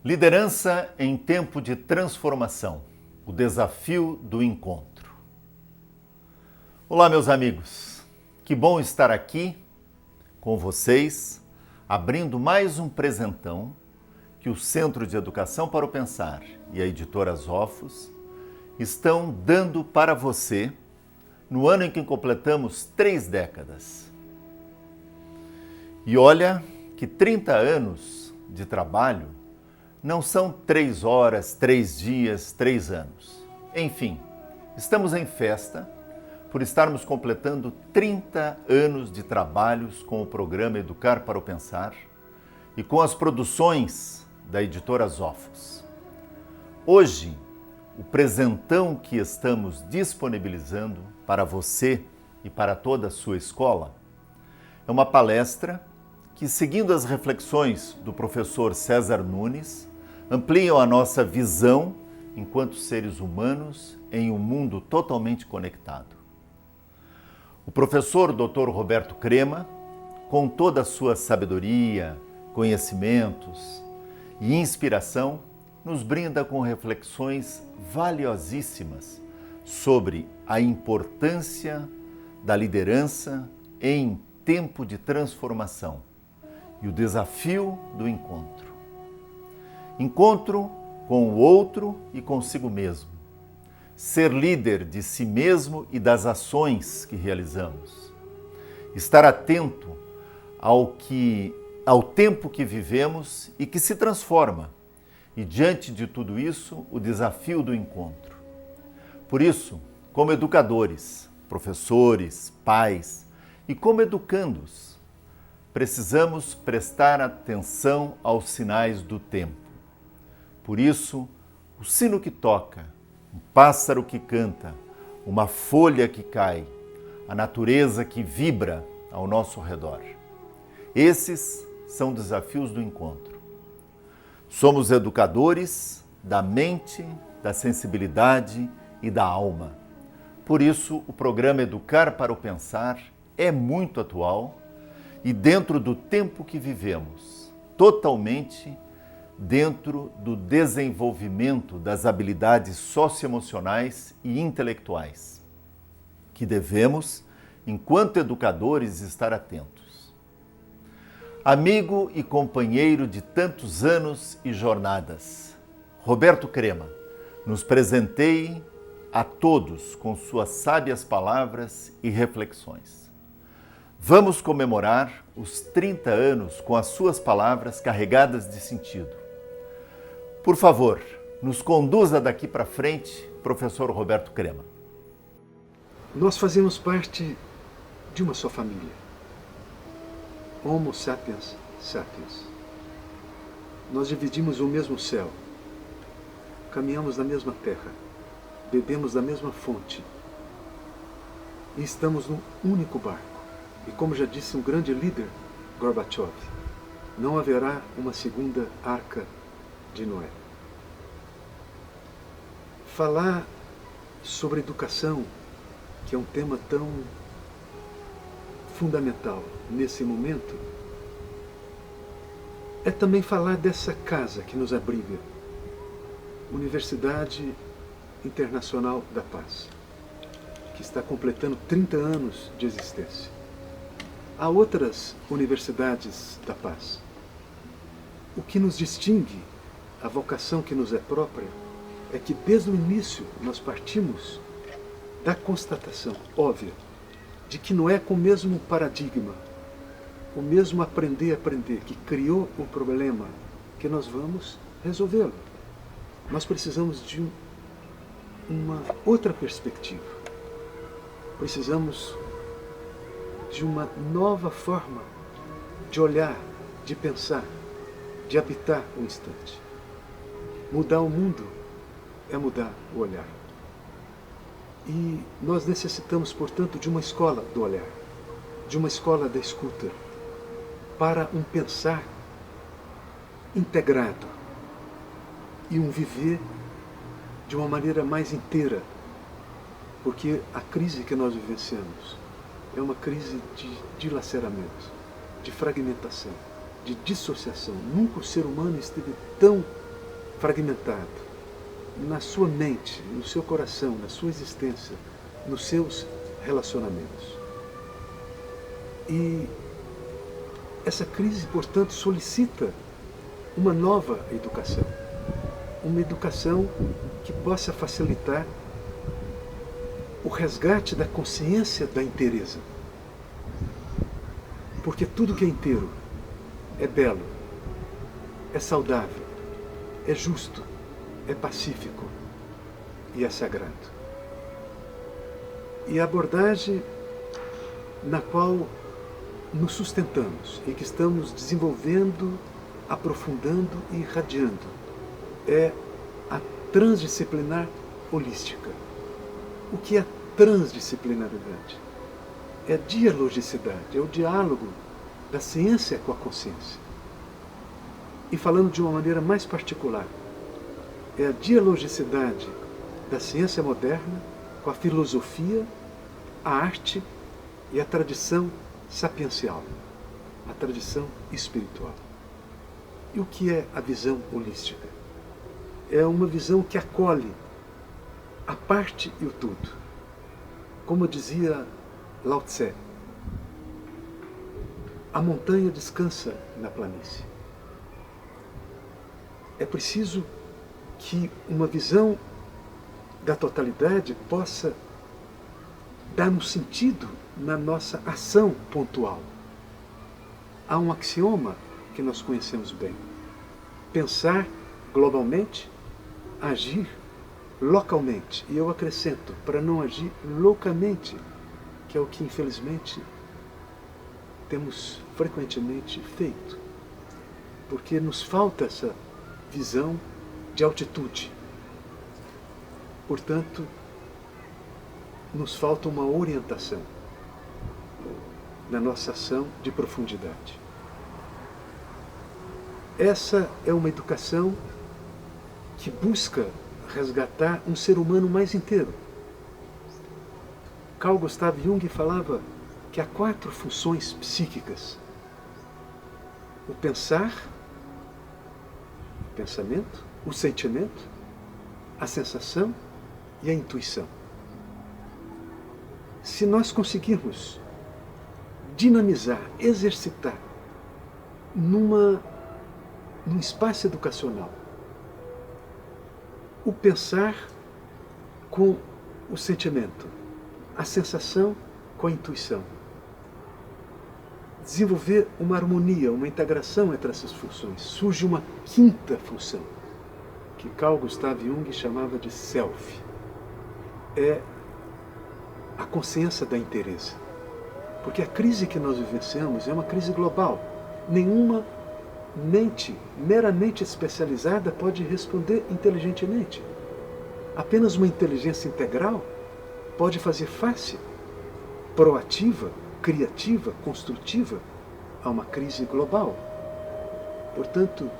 Liderança em tempo de transformação, o desafio do encontro. Olá, meus amigos, que bom estar aqui com vocês, abrindo mais um presentão que o Centro de Educação para o Pensar e a editora Zofos estão dando para você no ano em que completamos 3 décadas. E olha que 30 anos de trabalho não são 3 horas, 3 dias, 3 anos. Enfim, estamos em festa por estarmos completando 30 anos de trabalhos com o programa Educar para o Pensar e com as produções da editora Zofos. Hoje, o presentão que estamos disponibilizando para você e para toda a sua escola é uma palestra que, seguindo as reflexões do professor César Nunes, ampliam a nossa visão enquanto seres humanos em um mundo totalmente conectado. O professor Dr. Roberto Crema, com toda a sua sabedoria, conhecimentos e inspiração, nos brinda com reflexões valiosíssimas sobre a importância da liderança em tempo de transformação e o desafio do encontro. Encontro com o outro e consigo mesmo. Ser líder de si mesmo e das ações que realizamos. Estar atento ao tempo que vivemos e que se transforma. E diante de tudo isso, o desafio do encontro. Por isso, como educadores, professores, pais e como educandos, precisamos prestar atenção aos sinais do tempo. Por isso, o sino que toca, um pássaro que canta, uma folha que cai, a natureza que vibra ao nosso redor. Esses são desafios do encontro. Somos educadores da mente, da sensibilidade e da alma. Por isso, o programa Educar para o Pensar é muito atual e dentro do tempo que vivemos, totalmente dentro do desenvolvimento das habilidades socioemocionais e intelectuais, que devemos, enquanto educadores, estar atentos. Amigo e companheiro de tantos anos e jornadas, Roberto Crema, nos presenteie a todos com suas sábias palavras e reflexões. Vamos comemorar os 30 anos com as suas palavras carregadas de sentido. Por favor, nos conduza daqui para frente, professor Roberto Crema. Nós fazemos parte de uma só família. Homo sapiens sapiens. Nós dividimos o mesmo céu. Caminhamos na mesma terra. Bebemos da mesma fonte. E estamos num único barco. E como já disse um grande líder, Gorbachev, não haverá uma segunda arca de Noé. Falar sobre educação, que é um tema tão fundamental nesse momento, é também falar dessa casa que nos abriga, Universidade Internacional da Paz, que está completando 30 anos de existência. Há outras universidades da paz. O que nos distingue, a vocação que nos é própria, é que desde o início nós partimos da constatação óbvia de que não é com o mesmo paradigma, o mesmo aprender que criou um problema que nós vamos resolvê-lo. Nós precisamos de uma outra perspectiva. Precisamos de uma nova forma de olhar, de pensar, de habitar o instante. Mudar o mundo é mudar o olhar. E nós necessitamos, portanto, de uma escola do olhar, de uma escola da escuta, para um pensar integrado e um viver de uma maneira mais inteira, porque a crise que nós vivenciamos é uma crise de dilaceramento, de fragmentação, de dissociação. Nunca o ser humano esteve tão fragmentado na sua mente, no seu coração, na sua existência, nos seus relacionamentos. E essa crise, portanto, solicita uma nova educação. Uma educação que possa facilitar o resgate da consciência da inteireza. Porque tudo que é inteiro é belo, é saudável, é justo, é pacífico e é sagrado. E a abordagem na qual nos sustentamos e que estamos desenvolvendo, aprofundando e irradiando é a transdisciplinar holística. O que é transdisciplinaridade? É a dialogicidade, é o diálogo da ciência com a consciência. E falando de uma maneira mais particular, é a dialogicidade da ciência moderna com a filosofia, a arte e a tradição sapiencial, a tradição espiritual. E o que é a visão holística? É uma visão que acolhe a parte e o tudo. Como dizia Lao Tse, a montanha descansa na planície. É preciso que uma visão da totalidade possa dar-nos sentido na nossa ação pontual. Há um axioma que nós conhecemos bem: pensar globalmente, agir localmente. E eu acrescento, para não agir loucamente, que é o que infelizmente temos frequentemente feito, porque nos falta essa visão de altitude. Portanto, nos falta uma orientação na nossa ação de profundidade. Essa é uma educação que busca resgatar um ser humano mais inteiro. Carl Gustav Jung falava que há 4 funções psíquicas: o pensar, o pensamento, o sentimento, a sensação e a intuição. Se nós conseguirmos dinamizar, exercitar num espaço educacional o pensar com o sentimento, a sensação com a intuição, desenvolver uma harmonia, uma integração entre essas funções, surge uma 5ª função, que Carl Gustav Jung chamava de self. É a consciência da inteireza. Porque a crise que nós vivenciamos é uma crise global. Nenhuma mente meramente especializada pode responder inteligentemente. Apenas uma inteligência integral pode fazer face, proativa, criativa, construtiva, a uma crise global. Portanto,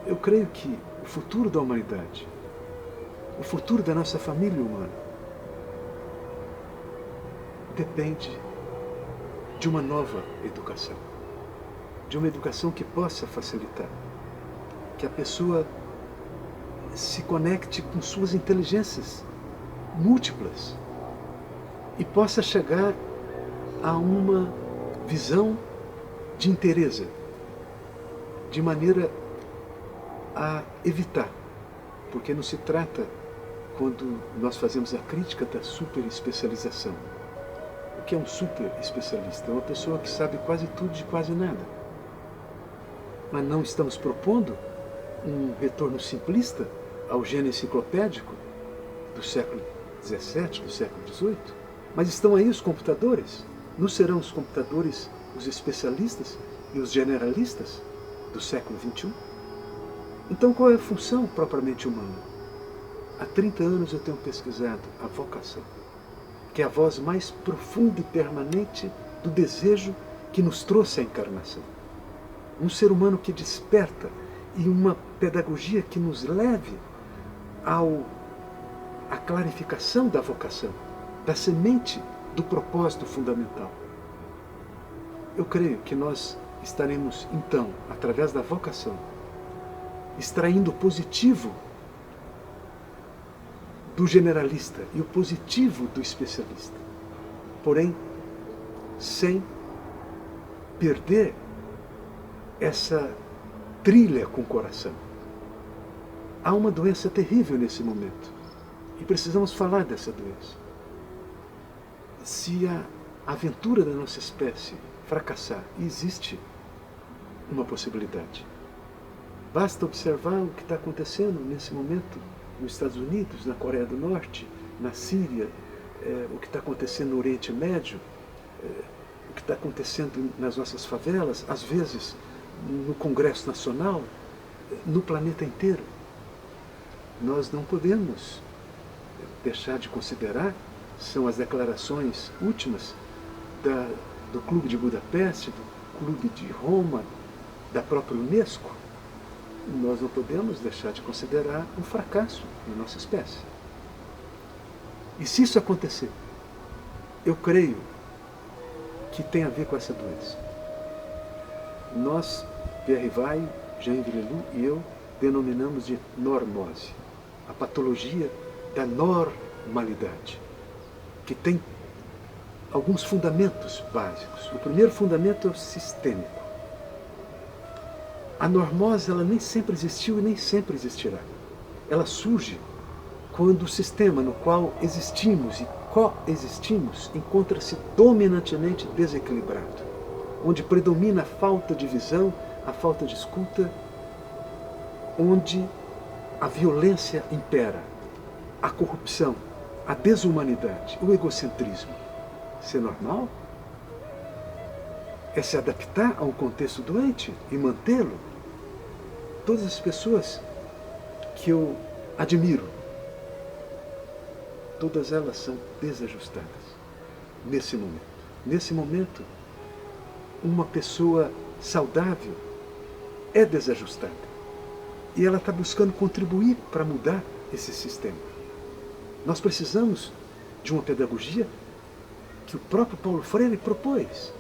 eu creio que o futuro da humanidade, o futuro da nossa família humana, depende de uma nova educação. De uma educação que possa facilitar, que a pessoa se conecte com suas inteligências múltiplas e possa chegar a uma visão de inteireza, de maneira a evitar, porque não se trata, quando nós fazemos a crítica da superespecialização. O que é um super especialista? É uma pessoa que sabe quase tudo de quase nada. Mas não estamos propondo um retorno simplista ao gênio enciclopédico do século XVII, do século XVIII, mas estão aí os computadores. Não serão os computadores os especialistas e os generalistas do século XXI? Então, qual é a função propriamente humana? Há 30 anos eu tenho pesquisado a vocação, que é a voz mais profunda e permanente do desejo que nos trouxe a encarnação. Um ser humano que desperta e uma pedagogia que nos leve à clarificação da vocação, da semente do propósito fundamental. Eu creio que nós estaremos, então, através da vocação, extraindo o positivo do generalista e o positivo do especialista, porém, sem perder essa trilha com o coração. Há uma doença terrível nesse momento e precisamos falar dessa doença. Se a aventura da nossa espécie fracassar, existe uma possibilidade. Basta observar o que está acontecendo nesse momento nos Estados Unidos, na Coreia do Norte, na Síria, o que está acontecendo no Oriente Médio, o que está acontecendo nas nossas favelas, às vezes no Congresso Nacional, no planeta inteiro. Nós não podemos deixar de considerar, são as declarações últimas do Clube de Budapeste, do Clube de Roma, da própria Unesco. Nós não podemos deixar de considerar um fracasso na nossa espécie. E se isso acontecer, eu creio que tem a ver com essa doença. Nós, Pierre Weill, Jean Villelu e eu, denominamos de normose, a patologia da normalidade, que tem alguns fundamentos básicos. O primeiro fundamento é o sistêmico. A normose, ela nem sempre existiu e nem sempre existirá. Ela surge quando o sistema no qual existimos e coexistimos encontra-se dominantemente desequilibrado, onde predomina a falta de visão, a falta de escuta, onde a violência impera, a corrupção, a desumanidade, o egocentrismo. Isso é normal? É se adaptar a um contexto doente e mantê-lo? Todas as pessoas que eu admiro, todas elas são desajustadas nesse momento. Nesse momento, uma pessoa saudável é desajustada e ela está buscando contribuir para mudar esse sistema. Nós precisamos de uma pedagogia que o próprio Paulo Freire propôs,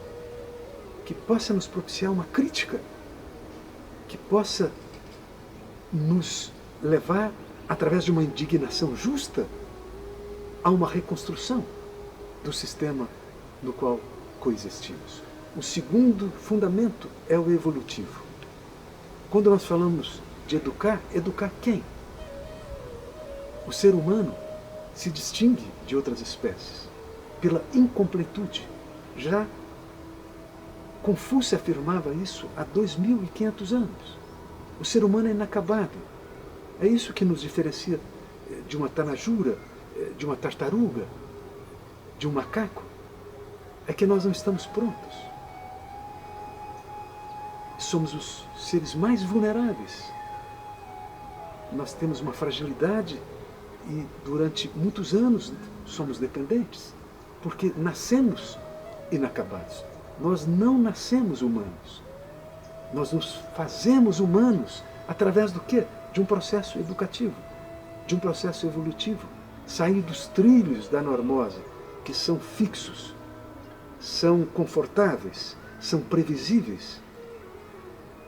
que possa nos propiciar uma crítica, que possa nos levar, através de uma indignação justa, a uma reconstrução do sistema no qual coexistimos. O segundo fundamento é o evolutivo. Quando nós falamos de educar, educar quem? O ser humano se distingue de outras espécies pela incompletude. Já Confúcio afirmava isso há 2.500 anos. O ser humano é inacabado. É isso que nos diferencia de uma tanajura, de uma tartaruga, de um macaco. É que nós não estamos prontos. Somos os seres mais vulneráveis. Nós temos uma fragilidade e durante muitos anos somos dependentes, porque nascemos inacabados. Nós não nascemos humanos. Nós nos fazemos humanos através do quê? De um processo educativo, de um processo evolutivo. Sair dos trilhos da normose, que são fixos, são confortáveis, são previsíveis,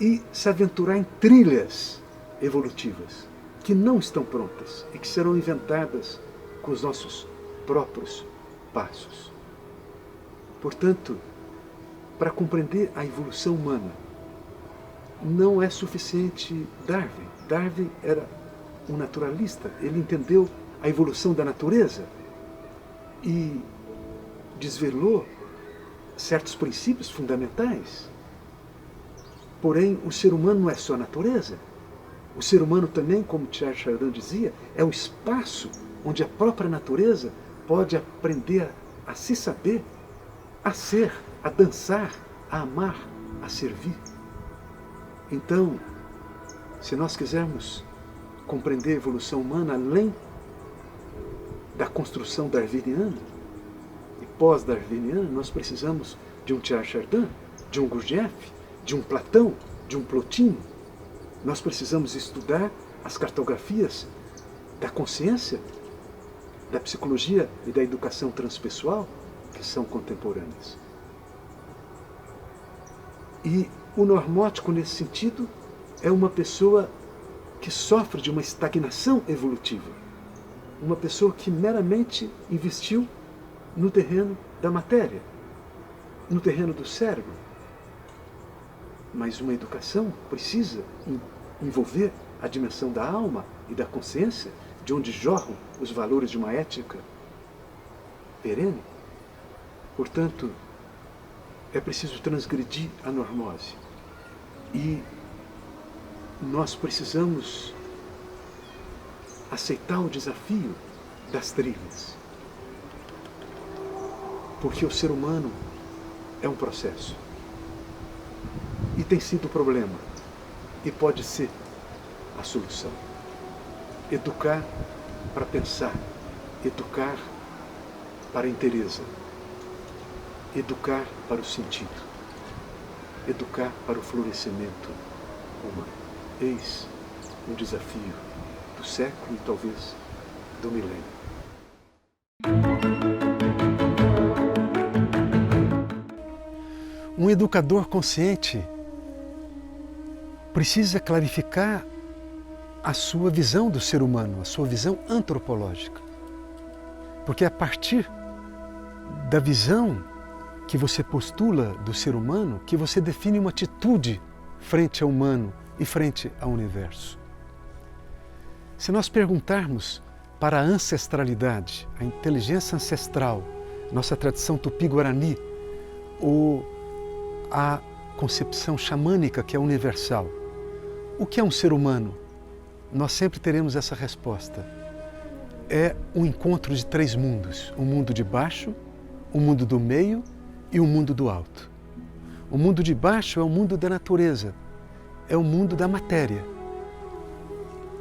e se aventurar em trilhas evolutivas que não estão prontas e que serão inventadas com os nossos próprios passos. Portanto, para compreender a evolução humana, não é suficiente Darwin. Darwin era um naturalista, ele entendeu a evolução da natureza e desvelou certos princípios fundamentais. Porém, o ser humano não é só a natureza. O ser humano também, como Charles Chardin dizia, é o espaço onde a própria natureza pode aprender a se saber, a ser, a dançar, a amar, a servir. Então, se nós quisermos compreender a evolução humana além da construção darwiniana e pós-darwiniana, nós precisamos de um Teilhard de Chardin, de um Gurdjieff, de um Platão, de um Plotino. Nós precisamos estudar as cartografias da consciência, da psicologia e da educação transpessoal, que são contemporâneas. E o normótico, nesse sentido, é uma pessoa que sofre de uma estagnação evolutiva. Uma pessoa que meramente investiu no terreno da matéria, no terreno do cérebro. Mas uma educação precisa envolver a dimensão da alma e da consciência, de onde jorram os valores de uma ética perene. Portanto, é preciso transgredir a normose. E nós precisamos aceitar o desafio das trilhas. Porque o ser humano é um processo. E tem sido o problema. E pode ser a solução. Educar para pensar. Educar para a inteireza. Educar para o sentido. Educar para o florescimento humano. Eis um desafio do século e talvez do milênio. Um educador consciente precisa clarificar a sua visão do ser humano, a sua visão antropológica. Porque é a partir da visão que você postula do ser humano que você define uma atitude frente ao humano e frente ao universo. Se nós perguntarmos para a ancestralidade, a inteligência ancestral, nossa tradição tupi-guarani, ou a concepção xamânica que é universal, o que é um ser humano? Nós sempre teremos essa resposta. É um encontro de três mundos, o mundo de baixo, o mundo do meio e o mundo do alto. O mundo de baixo é o mundo da natureza, é o mundo da matéria.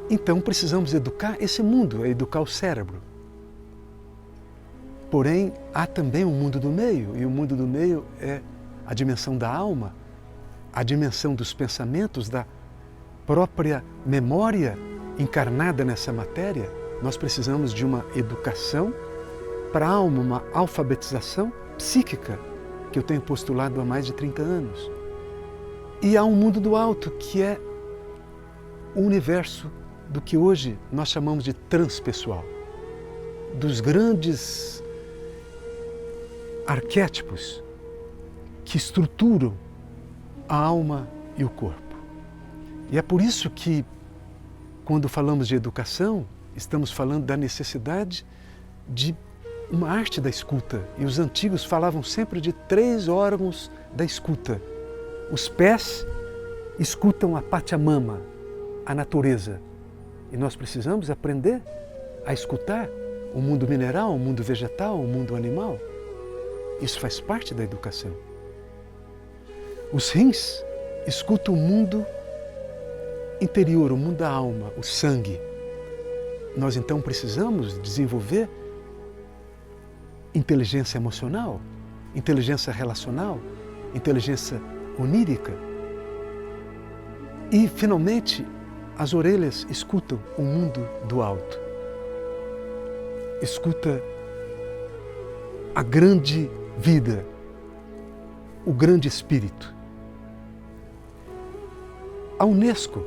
Então precisamos educar esse mundo, é educar o cérebro. Porém, há também o mundo do meio, e o mundo do meio é a dimensão da alma, a dimensão dos pensamentos, da própria memória encarnada nessa matéria. Nós precisamos de uma educação para a alma, uma alfabetização psíquica, que eu tenho postulado há mais de 30 anos. E há um mundo do alto, que é o universo do que hoje nós chamamos de transpessoal, dos grandes arquétipos que estruturam a alma e o corpo. E é por isso que, quando falamos de educação, estamos falando da necessidade de uma arte da escuta. E os antigos falavam sempre de 3 órgãos da escuta. Os pés escutam a Pachamama, a natureza. E nós precisamos aprender a escutar o mundo mineral, o mundo vegetal, o mundo animal. Isso faz parte da educação. Os rins escutam o mundo interior, o mundo da alma, o sangue. Nós então precisamos desenvolver inteligência emocional, inteligência relacional, inteligência onírica. E, finalmente, as orelhas escutam o mundo do alto. Escuta a grande vida, o grande espírito. A Unesco,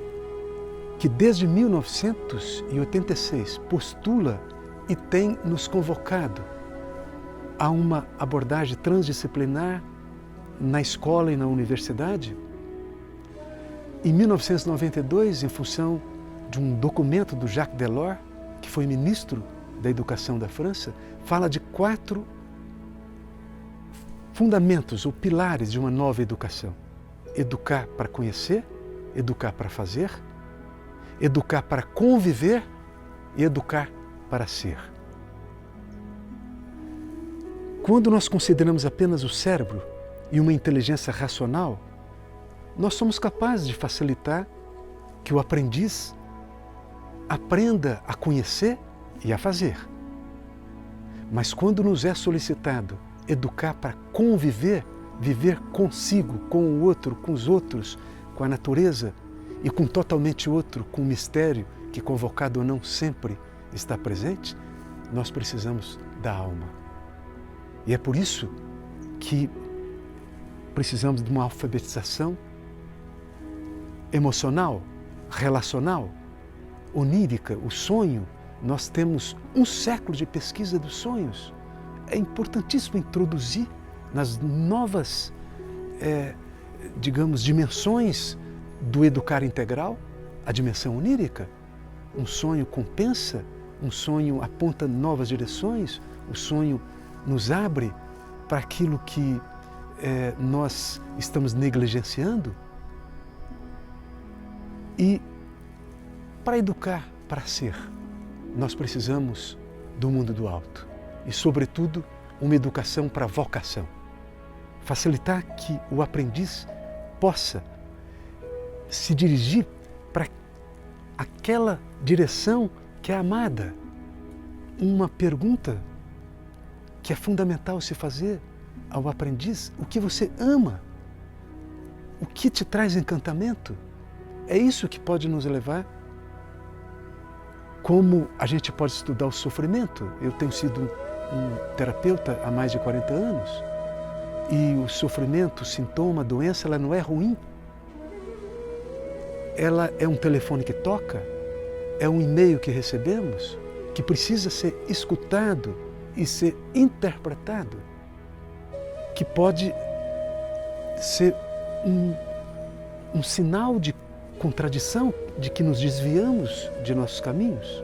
que desde 1986 postula e tem nos convocado a uma abordagem transdisciplinar na escola e na universidade. Em 1992, em função de um documento do Jacques Delors, que foi ministro da Educação da França, fala de 4 fundamentos ou pilares de uma nova educação. Educar para conhecer, educar para fazer, educar para conviver e educar para ser. Quando nós consideramos apenas o cérebro e uma inteligência racional, nós somos capazes de facilitar que o aprendiz aprenda a conhecer e a fazer. Mas quando nos é solicitado educar para conviver, viver consigo, com o outro, com os outros, com a natureza e com totalmente outro, com o mistério que, convocado ou não, sempre está presente, nós precisamos da alma. E é por isso que precisamos de uma alfabetização emocional, relacional, onírica, o sonho. Nós temos um século de pesquisa dos sonhos. É importantíssimo introduzir nas novas, dimensões do educar integral, a dimensão onírica. Um sonho compensa, um sonho aponta novas direções, o sonho nos abre para aquilo que nós estamos negligenciando. E para educar, para ser, nós precisamos do mundo do alto e, sobretudo, uma educação para vocação. Facilitar que o aprendiz possa se dirigir para aquela direção que é amada. Uma pergunta que é fundamental se fazer ao aprendiz: o que você ama? O que te traz encantamento? É isso que pode nos levar. Como a gente pode estudar o sofrimento? Eu tenho sido um terapeuta há mais de 40 anos e o sofrimento, o sintoma, a doença, ela não é ruim. Ela é um telefone que toca, é um e-mail que recebemos, que precisa ser escutado e ser interpretado, que pode ser um sinal de contradição, de que nos desviamos de nossos caminhos.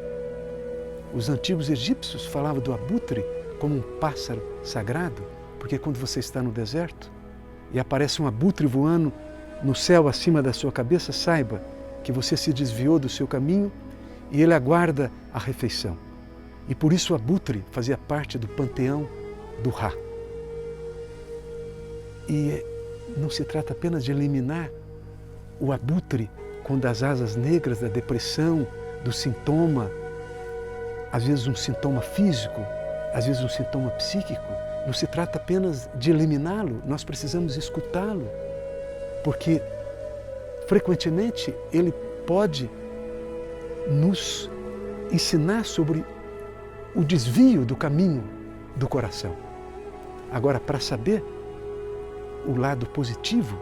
Os antigos egípcios falavam do abutre como um pássaro sagrado, porque quando você está no deserto e aparece um abutre voando no céu acima da sua cabeça, saiba que você se desviou do seu caminho e ele aguarda a refeição. E por isso o abutre fazia parte do panteão do Ra. E não se trata apenas de eliminar o abutre com das asas negras da depressão, do sintoma, às vezes um sintoma físico, às vezes um sintoma psíquico. Não se trata apenas de eliminá-lo, nós precisamos escutá-lo, porque frequentemente ele pode nos ensinar sobre o desvio do caminho do coração. Agora, para saber o lado positivo,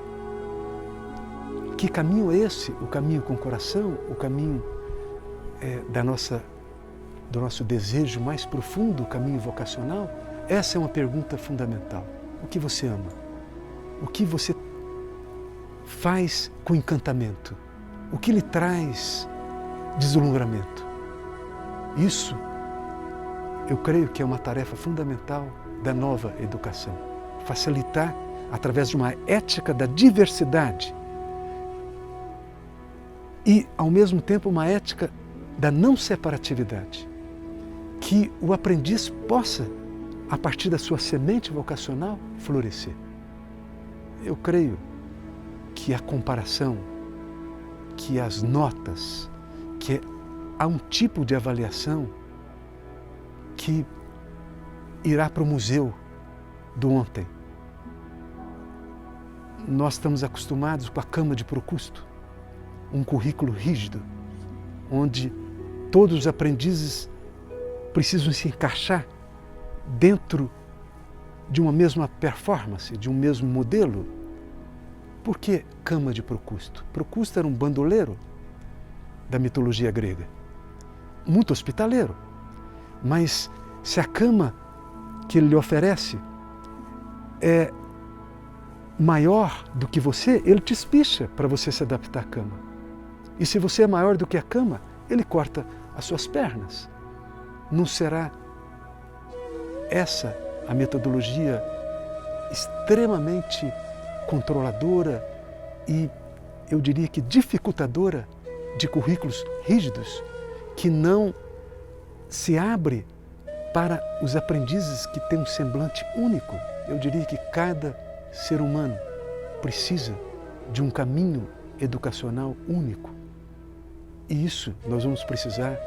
que caminho é esse? O caminho com o coração, o caminho do nosso desejo mais profundo, o caminho vocacional? Essa é uma pergunta fundamental. O que você ama? O que você faz com encantamento? O que lhe traz deslumbramento? Isso, eu creio que é uma tarefa fundamental da nova educação. Facilitar, através de uma ética da diversidade, e, ao mesmo tempo, uma ética da não separatividade. Que o aprendiz possa, a partir da sua semente vocacional, florescer. Eu creio que a comparação, que as notas, que há um tipo de avaliação que irá para o museu do ontem. Nós estamos acostumados com a cama de Procusto, um currículo rígido, onde todos os aprendizes precisam se encaixar dentro de uma mesma performance, de um mesmo modelo. Por que cama de Procusto? Procusto era um bandoleiro da mitologia grega, muito hospitaleiro, mas se a cama que ele lhe oferece é maior do que você, ele te espicha para você se adaptar à cama. E se você é maior do que a cama, ele corta as suas pernas. Não será essa a metodologia extremamente controladora e, eu diria que dificultadora, de currículos rígidos que não se abre para os aprendizes que têm um semblante único. Eu diria que cada ser humano precisa de um caminho educacional único. E isso nós vamos precisar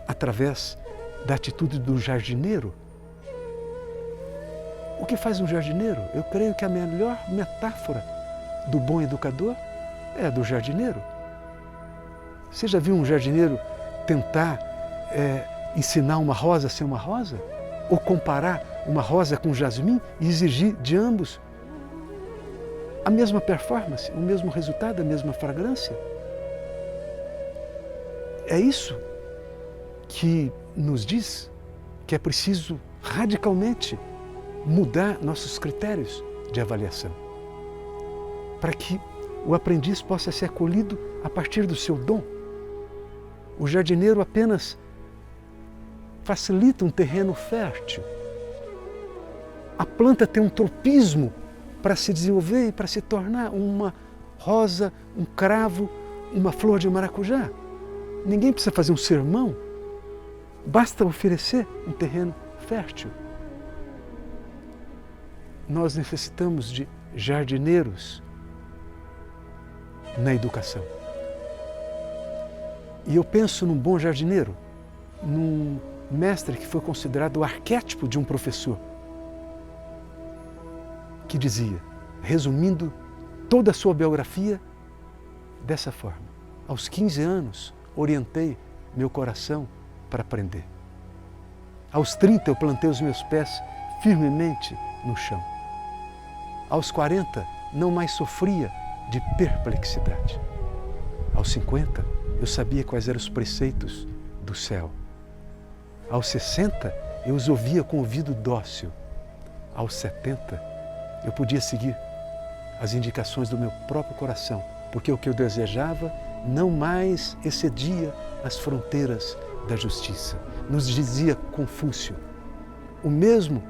através da atitude do jardineiro. O que faz um jardineiro? Eu creio que a melhor metáfora do bom educador é a do jardineiro. Você já viu um jardineiro tentar ensinar uma rosa a ser uma rosa? Ou comparar uma rosa com um jasmim e exigir de ambos a mesma performance, o mesmo resultado, a mesma fragrância? É isso que nos diz que é preciso radicalmente mudar nossos critérios de avaliação, para que o aprendiz possa ser acolhido a partir do seu dom. O jardineiro apenas facilita um terreno fértil. A planta tem um tropismo para se desenvolver e para se tornar uma rosa, um cravo, uma flor de maracujá. Ninguém precisa fazer um sermão, basta oferecer um terreno fértil. Nós necessitamos de jardineiros na educação. E eu penso num bom jardineiro, num mestre que foi considerado o arquétipo de um professor, que dizia, resumindo toda a sua biografia, dessa forma: aos 15 anos, orientei meu coração para aprender. Aos 30, eu plantei os meus pés firmemente no chão. Aos 40, não mais sofria de perplexidade. Aos 50, eu sabia quais eram os preceitos do céu. Aos 60, eu os ouvia com ouvido dócil. Aos 70, eu podia seguir as indicações do meu próprio coração, porque o que eu desejava não mais excedia as fronteiras da justiça. Nos dizia Confúcio, o mesmo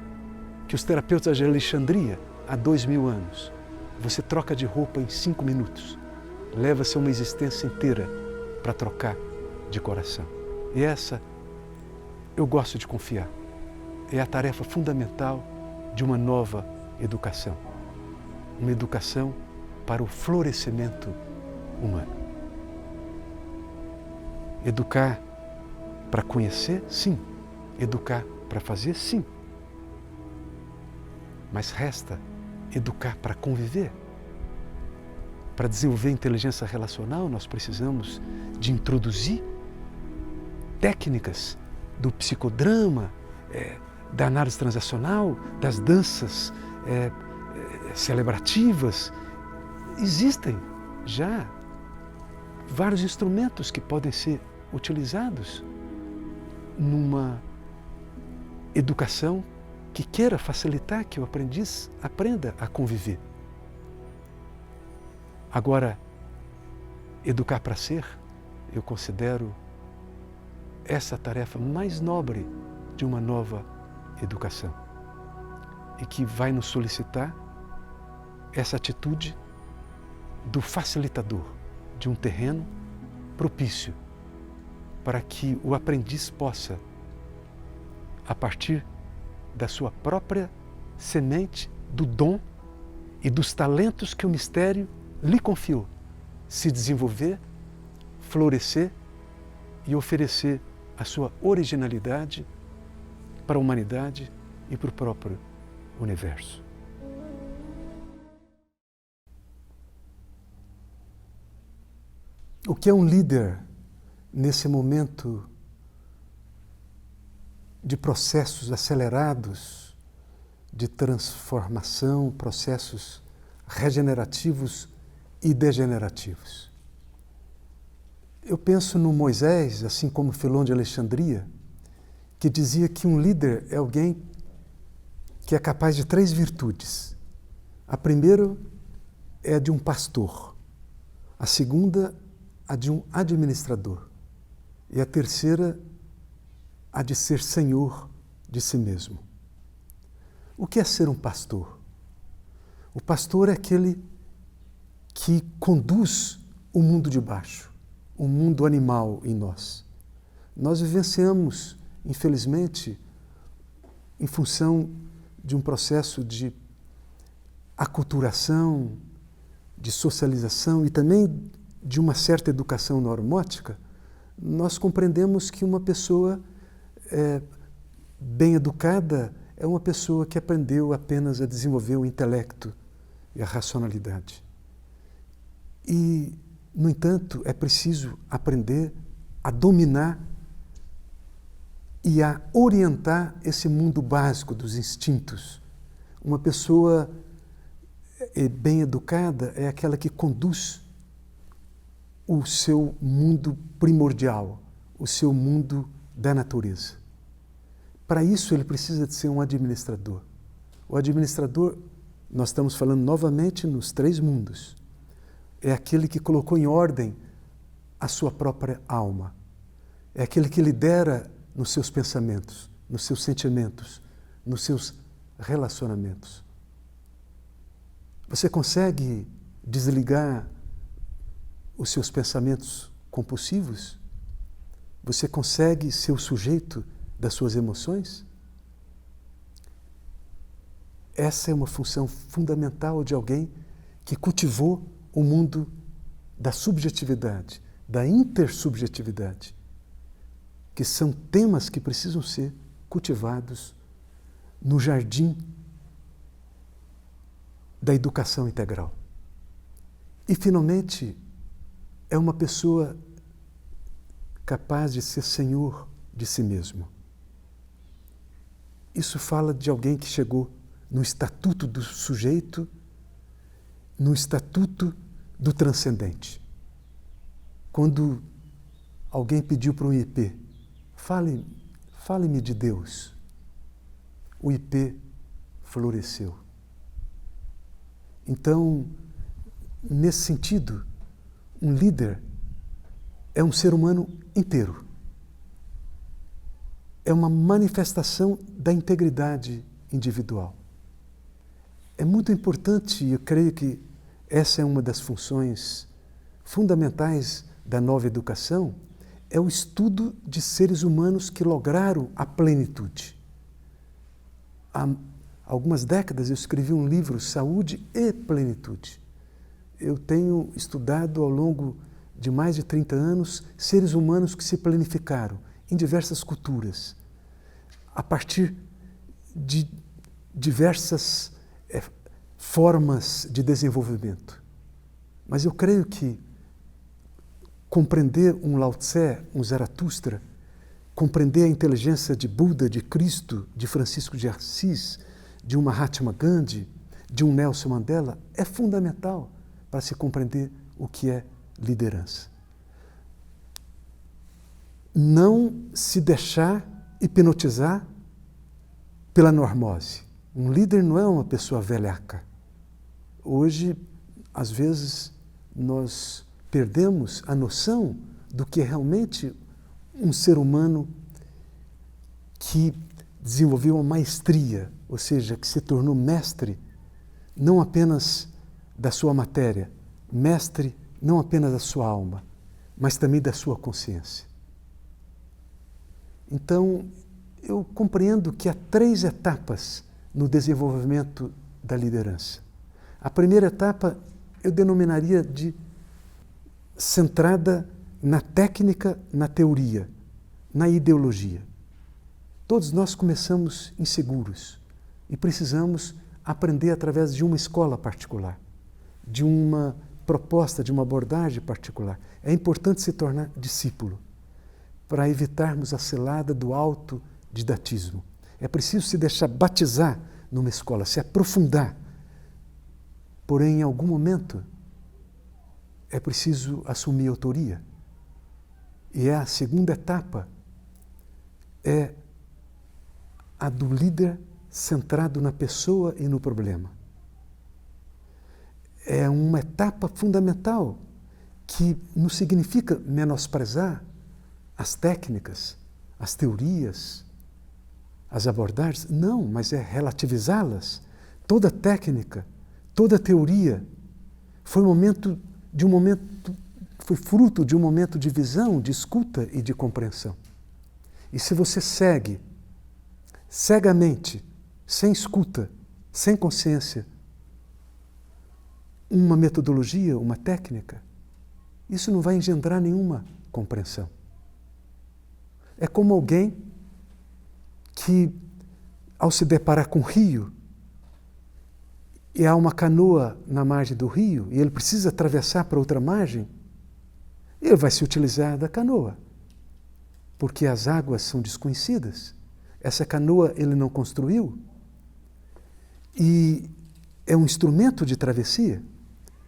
que os terapeutas de Alexandria há 2000 anos. Você troca de roupa em 5 minutos. Leva-se uma existência inteira para trocar de coração. E essa eu gosto de confiar. É a tarefa fundamental de uma nova educação. Uma educação para o florescimento humano. Educar para conhecer, sim. Educar para fazer, sim. Mas resta educar para conviver. Para desenvolver inteligência relacional, nós precisamos de introduzir técnicas do psicodrama, da análise transacional, das danças celebrativas. Existem já vários instrumentos que podem ser utilizados numa educação que queira facilitar que o aprendiz aprenda a conviver. Agora, educar para ser, eu considero essa a tarefa mais nobre de uma nova educação e que vai nos solicitar essa atitude do facilitador de um terreno propício para que o aprendiz possa, a partir da sua própria semente, do dom e dos talentos que o mistério lhe confiou, se desenvolver, florescer e oferecer a sua originalidade para a humanidade e para o próprio universo. O que é um líder nesse momento de processos acelerados de transformação, processos regenerativos e degenerativos? Eu penso no Moisés, assim como Filon de Alexandria, que dizia que um líder é alguém que é capaz de 3 virtudes. A primeira é a de um pastor, a segunda, a de um administrador, e a terceira, a de ser senhor de si mesmo. O que é ser um pastor? O pastor é aquele que conduz o mundo de baixo, o mundo animal em nós. Nós vivenciamos, infelizmente, em função de um processo de aculturação, de socialização e também de uma certa educação normótica, nós compreendemos que uma pessoa bem educada é uma pessoa que aprendeu apenas a desenvolver o intelecto e a racionalidade. E, no entanto, é preciso aprender a dominar e a orientar esse mundo básico dos instintos. Uma pessoa bem educada é aquela que conduz o seu mundo primordial, o seu mundo da natureza. Para isso, ele precisa de ser um administrador. O administrador, nós estamos falando novamente nos 3 mundos, é aquele que colocou em ordem a sua própria alma. É aquele que lidera nos seus pensamentos, nos seus sentimentos, nos seus relacionamentos. Você consegue desligar os seus pensamentos compulsivos? Você consegue ser o sujeito das suas emoções? Essa é uma função fundamental de alguém que cultivou o mundo da subjetividade, da intersubjetividade, que são temas que precisam ser cultivados no jardim da educação integral. E, finalmente, é uma pessoa capaz de ser senhor de si mesmo. Isso fala de alguém que chegou no estatuto do sujeito, no estatuto do transcendente. Quando alguém pediu para um IP, fale-me de Deus, o IP floresceu. Então, nesse sentido, um líder é um ser humano inteiro. É uma manifestação da integridade individual. É muito importante, e eu creio que essa é uma das funções fundamentais da nova educação, é o estudo de seres humanos que lograram a plenitude. Há algumas décadas eu escrevi um livro, Saúde e Plenitude. Eu tenho estudado ao longo de mais de 30 anos seres humanos que se planificaram em diversas culturas, a partir de diversas formas de desenvolvimento. Mas eu creio que compreender um Lao Tse, um Zaratustra, compreender a inteligência de Buda, de Cristo, de Francisco de Assis, de um Mahatma Gandhi, de um Nelson Mandela, é fundamental para se compreender o que é liderança. Não se deixar hipnotizar pela normose. Um líder não é uma pessoa velhaca. Hoje, às vezes, nós perdemos a noção do que é realmente um ser humano que desenvolveu uma maestria, ou seja, que se tornou mestre não apenas da sua matéria, mestre não apenas da sua alma, mas também da sua consciência. Então, eu compreendo que há 3 etapas no desenvolvimento da liderança. A primeira etapa eu denominaria de centrada na técnica, na teoria, na ideologia. Todos nós começamos inseguros e precisamos aprender através de uma escola particular, de uma proposta, de uma abordagem particular. É importante se tornar discípulo para evitarmos a cilada do autodidatismo. É preciso se deixar batizar numa escola, se aprofundar. Porém, em algum momento, é preciso assumir autoria. E a segunda etapa é a do líder centrado na pessoa e no problema. É uma etapa fundamental que não significa menosprezar as técnicas, as teorias, as abordagens. Não, mas é relativizá-las. Toda técnica, toda teoria foi fruto de um momento de visão, de escuta e de compreensão. E se você segue cegamente, sem escuta, sem consciência, uma metodologia, uma técnica, isso não vai engendrar nenhuma compreensão. É como alguém que, ao se deparar com o rio, e há uma canoa na margem do rio, e ele precisa atravessar para outra margem, ele vai se utilizar da canoa, porque as águas são desconhecidas. Essa canoa ele não construiu, e é um instrumento de travessia.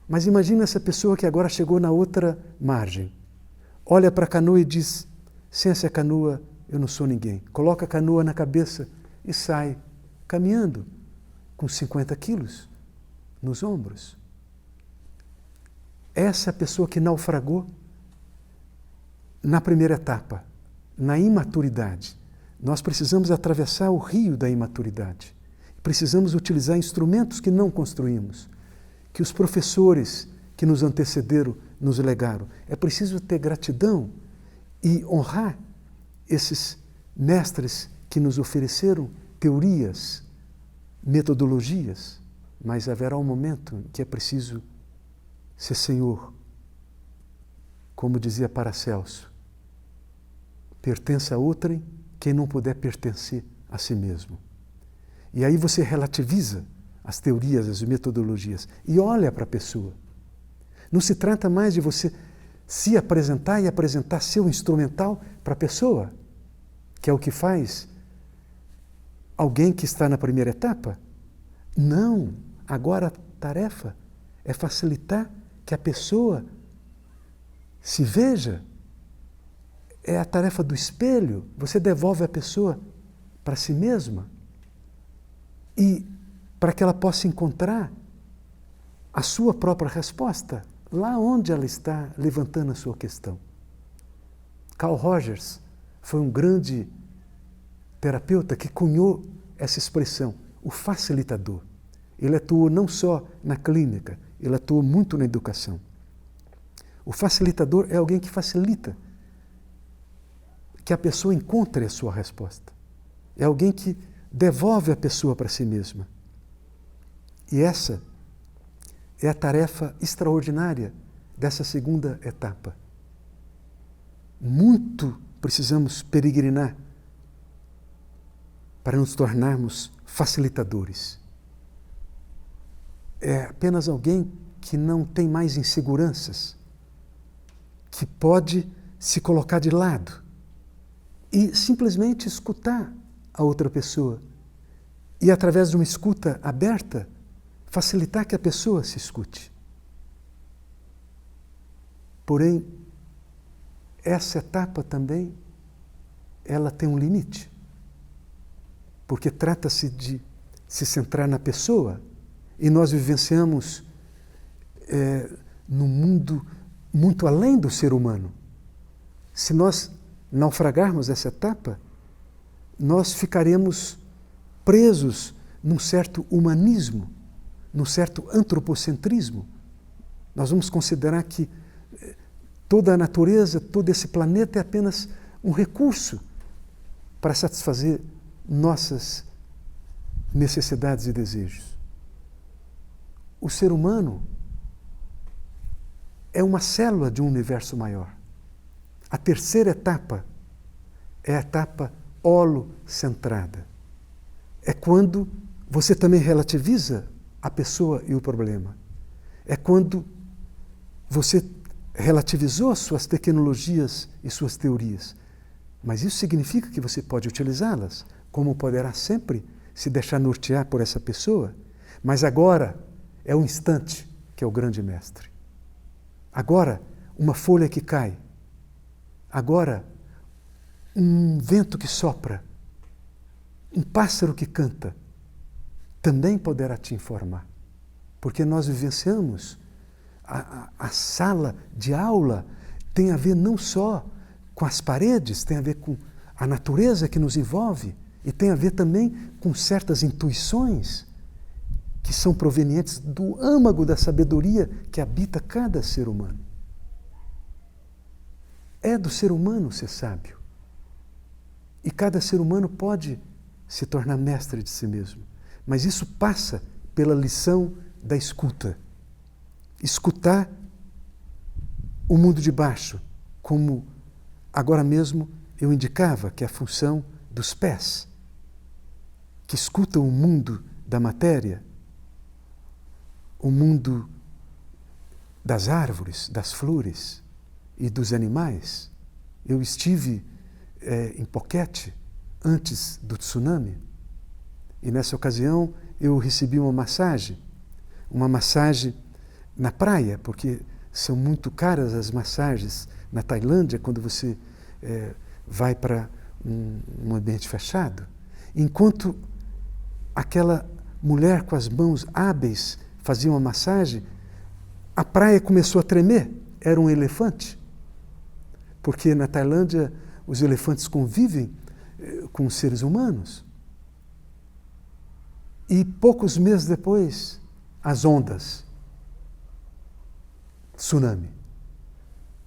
Mas imagina essa pessoa que agora chegou na outra margem, olha para a canoa e diz: sem essa canoa eu não sou ninguém. Coloca a canoa na cabeça e sai caminhando com 50 quilos nos ombros. Essa é a pessoa que naufragou na primeira etapa, na imaturidade. Nós precisamos atravessar o rio da imaturidade. Precisamos utilizar instrumentos que não construímos, que os professores que nos antecederam nos legaram. É preciso ter gratidão e honrar esses mestres que nos ofereceram teorias, metodologias, mas haverá um momento em que é preciso ser senhor. Como dizia Paracelso, pertence a outrem quem não puder pertencer a si mesmo. E aí você relativiza as teorias, as metodologias e olha para a pessoa. Não se trata mais de você se apresentar e apresentar seu instrumental para a pessoa, que é o que faz alguém que está na primeira etapa. Não, agora a tarefa é facilitar que a pessoa se veja. É a tarefa do espelho. Você devolve a pessoa para si mesma e para que ela possa encontrar a sua própria resposta lá onde ela está levantando a sua questão. Carl Rogers foi um grande terapeuta que cunhou essa expressão, o facilitador. Ele atuou não só na clínica, ele atuou muito na educação. O facilitador é alguém que facilita que a pessoa encontre a sua resposta. É alguém que devolve a pessoa para si mesma. E essa é a tarefa extraordinária dessa segunda etapa. Muito precisamos peregrinar para nos tornarmos facilitadores. É apenas alguém que não tem mais inseguranças, que pode se colocar de lado e simplesmente escutar a outra pessoa. E através de uma escuta aberta, facilitar que a pessoa se escute. Porém, essa etapa também, ela tem um limite. Porque trata-se de se centrar na pessoa e nós vivenciamos num mundo muito além do ser humano. Se nós naufragarmos essa etapa, nós ficaremos presos num certo humanismo, num certo antropocentrismo. Nós vamos considerar que toda a natureza, todo esse planeta é apenas um recurso para satisfazer nossas necessidades e desejos. O ser humano é uma célula de um universo maior. A terceira etapa é a etapa holocentrada. É quando você também relativiza a pessoa e o problema. É quando você relativizou suas tecnologias e suas teorias. Mas isso significa que você pode utilizá-las, como poderá sempre se deixar nortear por essa pessoa. Mas agora é o instante que é o grande mestre. Agora, uma folha que cai. Agora, um vento que sopra. Um pássaro que canta. Também poderá te informar. Porque nós vivenciamos a sala de aula tem a ver não só com as paredes, tem a ver com a natureza que nos envolve e tem a ver também com certas intuições que são provenientes do âmago da sabedoria que habita cada ser humano. É do ser humano ser sábio. E cada ser humano pode se tornar mestre de si mesmo. Mas isso passa pela lição da escuta. Escutar o mundo de baixo, como agora mesmo eu indicava, que é a função dos pés, que escutam o mundo da matéria, o mundo das árvores, das flores e dos animais. Eu estive em Phuket antes do tsunami e nessa ocasião eu recebi uma massagem na praia, porque são muito caras as massagens na Tailândia quando você vai para um ambiente fechado. Enquanto aquela mulher com as mãos hábeis fazia uma massagem, a praia começou a tremer. Era um elefante. Porque na Tailândia os elefantes convivem com os seres humanos. E poucos meses depois, as ondas. Tsunami.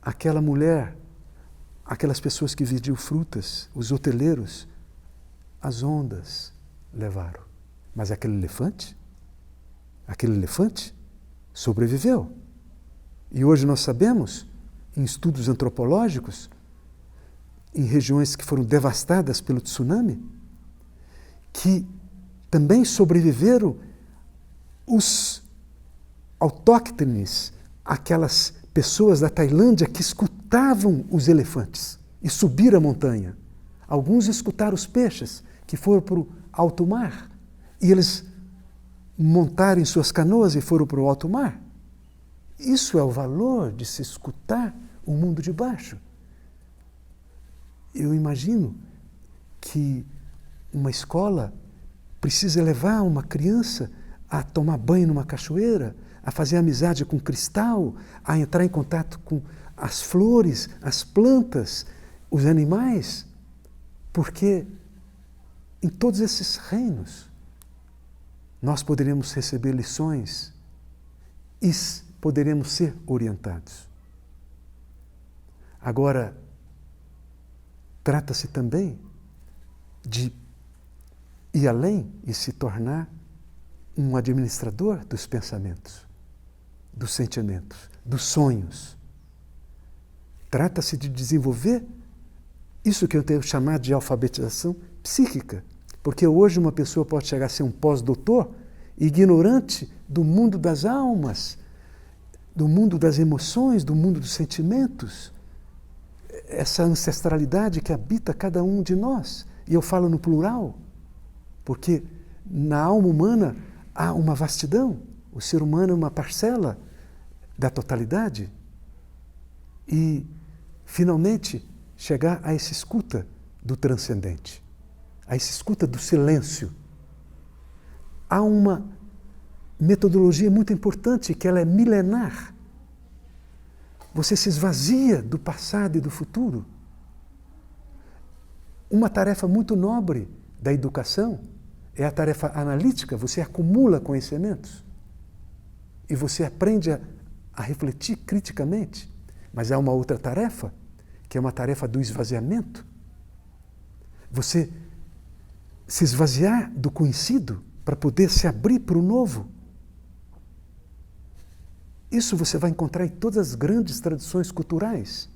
Aquela mulher, aquelas pessoas que vendiam frutas, os hoteleiros, as ondas levaram. Mas aquele elefante sobreviveu. E hoje nós sabemos, em estudos antropológicos, em regiões que foram devastadas pelo tsunami, que também sobreviveram os autóctones, aquelas pessoas da Tailândia que escutavam os elefantes e subiram a montanha. Alguns escutaram os peixes que foram para o alto mar e eles montaram em suas canoas e foram para o alto mar. Isso é o valor de se escutar o mundo de baixo. Eu imagino que uma escola precisa levar uma criança a tomar banho numa cachoeira, a fazer amizade com cristal, a entrar em contato com as flores, as plantas, os animais, porque em todos esses reinos nós poderemos receber lições e poderemos ser orientados. Agora, trata-se também de ir além e se tornar um administrador dos pensamentos, dos sentimentos, dos sonhos. Trata-se de desenvolver isso que eu tenho chamado de alfabetização psíquica, porque hoje uma pessoa pode chegar a ser um pós-doutor ignorante do mundo das almas, do mundo das emoções, do mundo dos sentimentos, essa ancestralidade que habita cada um de nós. E eu falo no plural, porque na alma humana há uma vastidão. O ser humano é uma parcela da totalidade. E, finalmente, chegar a essa escuta do transcendente, a essa escuta do silêncio. Há uma metodologia muito importante, que ela é milenar. Você se esvazia do passado e do futuro. Uma tarefa muito nobre da educação é a tarefa analítica. Você acumula conhecimentos e você aprende a refletir criticamente. Mas há uma outra tarefa, que é uma tarefa do esvaziamento. Você se esvaziar do conhecido para poder se abrir para o novo. Isso você vai encontrar em todas as grandes tradições culturais.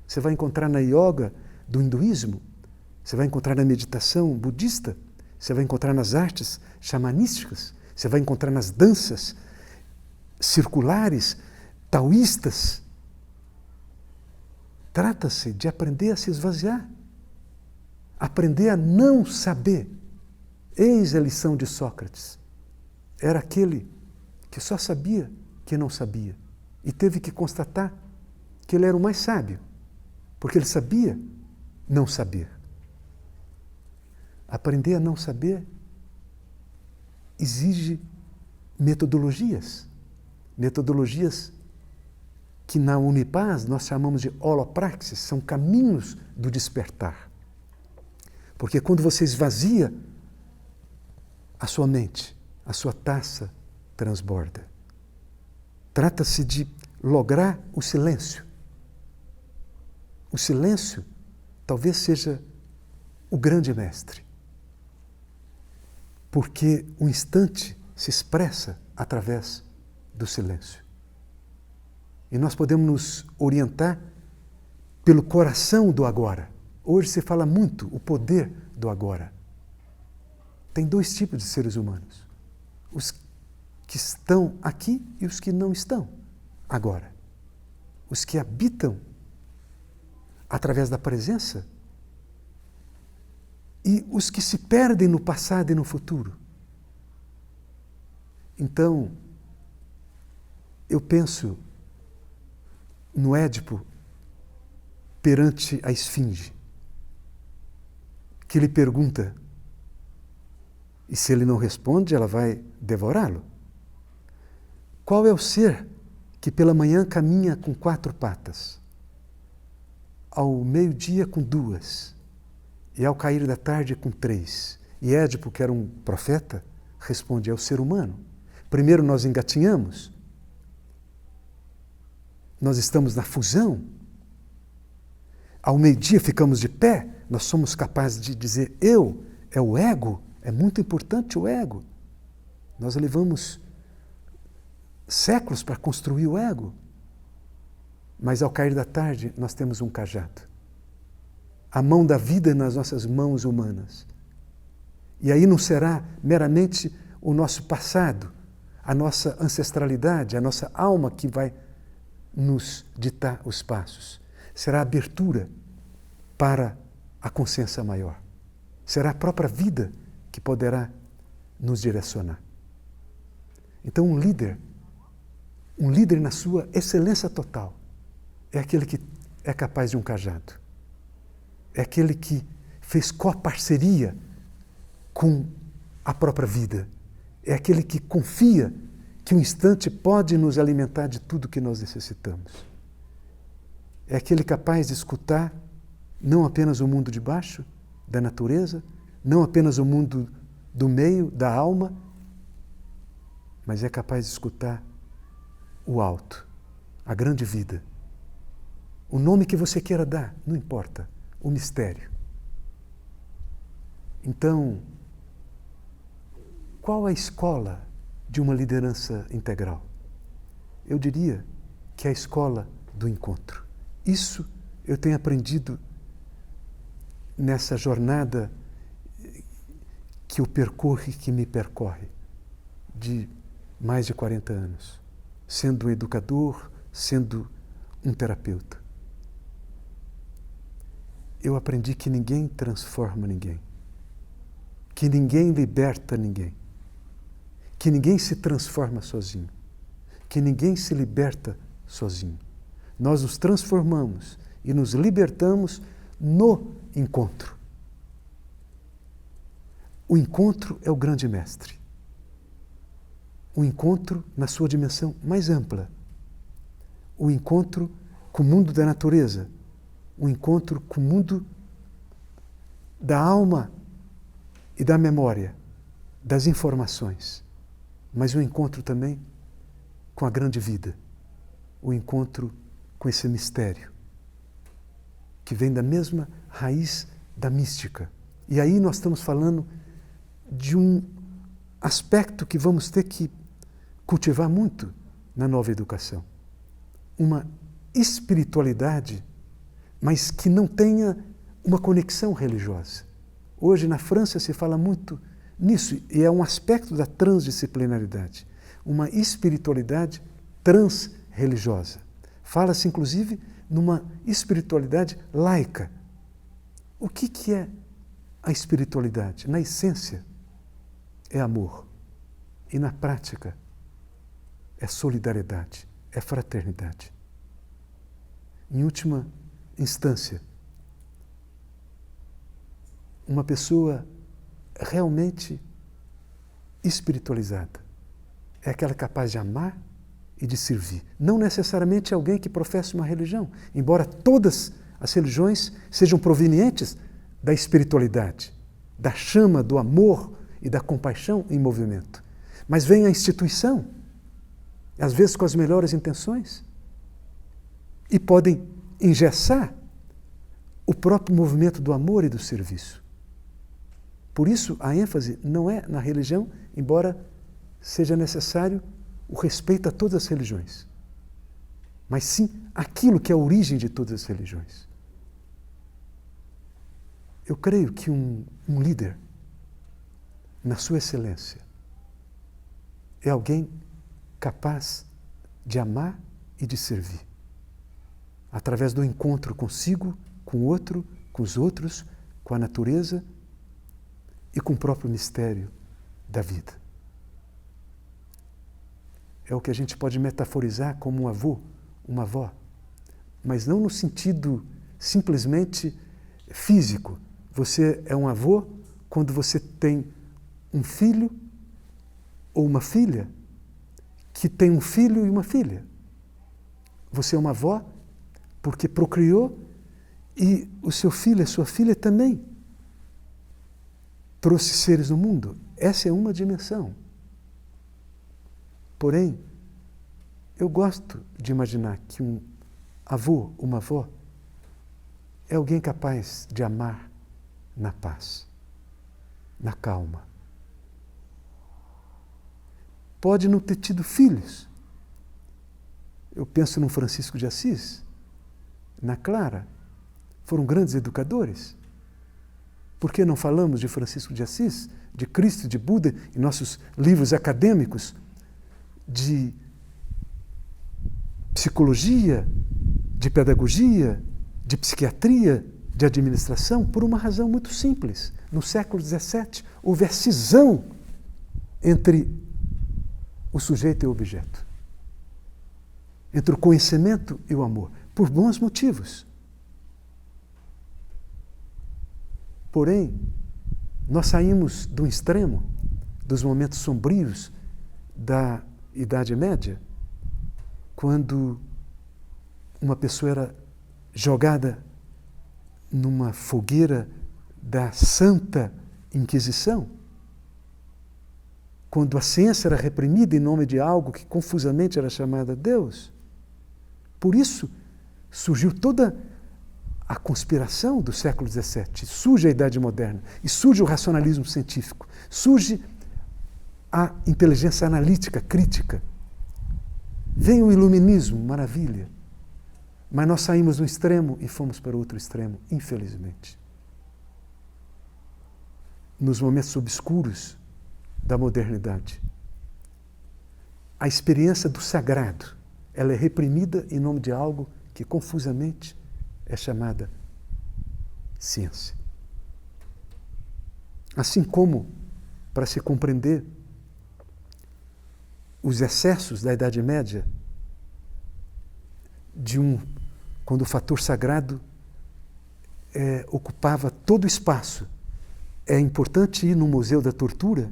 Você vai encontrar na yoga do hinduísmo, você vai encontrar na meditação budista, você vai encontrar nas artes xamanísticas, você vai encontrar nas danças circulares, taoístas. Trata-se de aprender a se esvaziar, aprender a não saber. Eis a lição de Sócrates. Era aquele que só sabia que não sabia e teve que constatar que ele era o mais sábio, porque ele sabia não saber. Aprender a não saber exige metodologias que na Unipaz nós chamamos de holopraxis, são caminhos do despertar. Porque quando você esvazia a sua mente, a sua taça transborda. Trata-se de lograr o silêncio. O silêncio talvez seja o grande mestre. Porque o instante se expressa através do silêncio. E nós podemos nos orientar pelo coração do agora. Hoje se fala muito o poder do agora. Tem dois tipos de seres humanos. Os que estão aqui e os que não estão agora. Os que habitam através da presença e os que se perdem no passado e no futuro. Então, eu penso no Édipo perante a esfinge, que lhe pergunta, e se ele não responde, ela vai devorá-lo. Qual é o ser que pela manhã caminha com 4 patas, ao meio-dia com 2, e ao cair da tarde com 3? E Édipo, que era um profeta, responde: é o ser humano. Primeiro nós engatinhamos, nós estamos na fusão, ao meio-dia ficamos de pé, nós somos capazes de dizer eu, é o ego, é muito importante o ego. Nós levamos séculos para construir o ego, mas ao cair da tarde nós temos um cajado. A mão da vida nas nossas mãos humanas. E aí não será meramente o nosso passado, a nossa ancestralidade, a nossa alma que vai nos ditar os passos. Será a abertura para a consciência maior. Será a própria vida que poderá nos direcionar. Então um líder na sua excelência total, é aquele que é capaz de um cajado. É aquele que fez coparceria com a própria vida. É aquele que confia que um instante pode nos alimentar de tudo que nós necessitamos. É aquele capaz de escutar não apenas o mundo de baixo, da natureza, não apenas o mundo do meio, da alma, mas é capaz de escutar o alto, a grande vida. O nome que você queira dar, não importa, o mistério. Então, qual a escola de uma liderança integral? Eu diria que é a escola do encontro. Isso eu tenho aprendido nessa jornada que eu percorro e que me percorre de mais de 40 anos, sendo um educador, sendo um terapeuta. Eu aprendi que ninguém transforma ninguém, que ninguém liberta ninguém, que ninguém se transforma sozinho, que ninguém se liberta sozinho. Nós nos transformamos e nos libertamos no encontro. O encontro é o grande mestre. O encontro na sua dimensão mais ampla. O encontro com o mundo da natureza. O encontro com o mundo da alma e da memória, das informações. Mas o encontro também com a grande vida. O encontro com esse mistério, que vem da mesma raiz da mística. E aí nós estamos falando de um aspecto que vamos ter que cultivar muito na nova educação. Uma espiritualidade, mas que não tenha uma conexão religiosa. Hoje na França se fala muito nisso, e é um aspecto da transdisciplinaridade. Uma espiritualidade transreligiosa. Fala-se, inclusive, numa espiritualidade laica. O que é a espiritualidade? Na essência, é amor. E na prática, é solidariedade, é fraternidade. Em última instância, uma pessoa realmente espiritualizada é aquela capaz de amar e de servir. Não necessariamente alguém que professa uma religião, embora todas as religiões sejam provenientes da espiritualidade, da chama do amor e da compaixão em movimento. Mas vem a instituição, às vezes com as melhores intenções, e podem engessar o próprio movimento do amor e do serviço. Por isso, a ênfase não é na religião, embora seja necessário o respeito a todas as religiões, mas sim aquilo que é a origem de todas as religiões. Eu creio que um líder, na sua excelência, é alguém capaz de amar e de servir, através do encontro consigo, com o outro, com os outros, com a natureza e com o próprio mistério da vida. É o que a gente pode metaforizar como um avô, uma avó, mas não no sentido simplesmente físico. Você é um avô quando você tem um filho ou uma filha que tem um filho e uma filha. Você é uma avó porque procriou e o seu filho, a sua filha também trouxe seres no mundo. Essa é uma dimensão. Porém, eu gosto de imaginar que um avô, uma avó, é alguém capaz de amar na paz, na calma. Pode não ter tido filhos. Eu penso no Francisco de Assis, na Clara, foram grandes educadores. Por que não falamos de Francisco de Assis, de Cristo, de Buda, em nossos livros acadêmicos, de psicologia, de pedagogia, de psiquiatria, de administração, por uma razão muito simples. No século XVII, houve a cisão entre o sujeito e o objeto, entre o conhecimento e o amor, por bons motivos. Porém, nós saímos do extremo, dos momentos sombrios da Idade Média, quando uma pessoa era jogada numa fogueira da Santa Inquisição, quando a ciência era reprimida em nome de algo que confusamente era chamado Deus. Por isso surgiu toda a conspiração do século XVII, surge a Idade Moderna, e surge o racionalismo científico, surge a inteligência analítica, crítica. Vem o iluminismo, maravilha. Mas nós saímos do extremo e fomos para o outro extremo, infelizmente. Nos momentos obscuros da modernidade, a experiência do sagrado, ela é reprimida em nome de algo que confusamente é chamada ciência. Assim como, para se compreender os excessos da Idade Média, quando o fator sagrado ocupava todo o espaço, é importante ir no Museu da Tortura